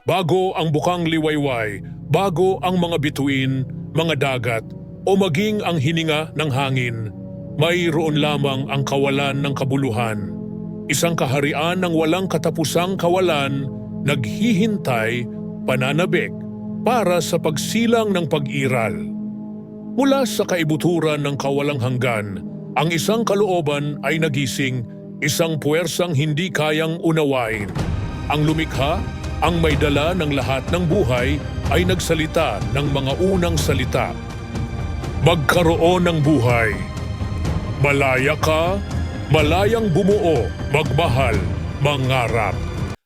Bago ang bukang liwayway, bago ang mga bituin, mga dagat, o maging ang hininga ng hangin, mayroon lamang ang kawalan ng kabuluhan. Isang kaharian ng walang katapusang kawalan, naghihintay, pananabik, para sa pagsilang ng pag-iral. Mula sa kaibuturan ng kawalang hanggan, ang isang kalooban ay nagising, isang puwersang hindi kayang unawain. Ang lumikha, ang may dala ng lahat ng buhay, ay nagsalita ng mga unang salita. Magkaroon ng buhay. Malaya ka, malayang bumuo, magmahal, mangarap.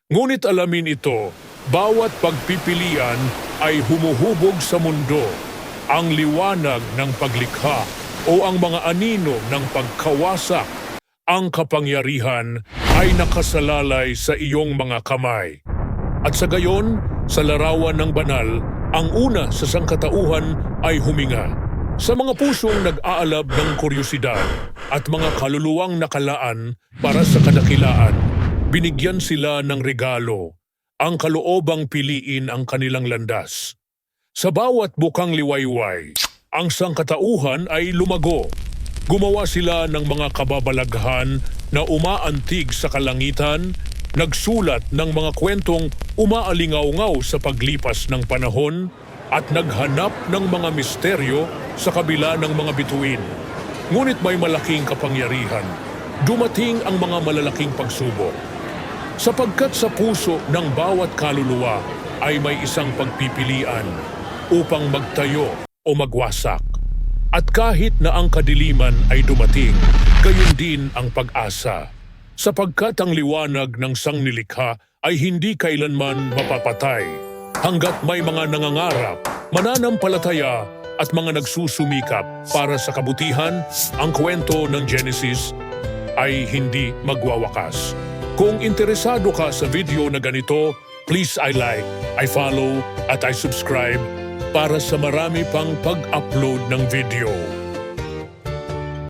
Ngunit alamin ito, bawat pagpipilian ay humuhubog sa mundo. Ang liwanag ng paglikha o ang mga anino ng pagkawasak, ang kapangyarihan ay nakasalalay sa iyong mga kamay. At sa gayon, sa larawan ng banal, ang una sa sangkatauhan ay huminga. Sa mga pusong nag-aalab ng kuryosidad at mga kaluluwang nakalaan para sa kadakilaan, binigyan sila ng regalo, ang kaloobang piliin ang kanilang landas. Sa bawat bukang liwayway, ang sangkatauhan ay lumago. Gumawa sila ng mga kababalaghan na umaantig sa kalangitan, nagsulat ng mga kwentong umaalingaw-ngaw sa paglipas ng panahon at naghanap ng mga misteryo sa kabila ng mga bituin. Ngunit may malaking kapangyarihan. Dumating ang mga malalaking pagsubok. Sapagkat sa puso ng bawat kaluluwa ay may isang pagpipilian upang magtayo o magwasak. At kahit na ang kadiliman ay dumating, gayon din ang pag-asa. Sapagkat ang liwanag ng sangnilikha ay hindi kailanman mapapatay. Hanggat may mga nangangarap, mananampalataya at mga nagsusumikap para sa kabutihan, ang kwento ng Genesis ay hindi magwawakas. Kung interesado ka sa video na ganito, please I like, I follow at I subscribe para sa marami pang pag-upload ng video.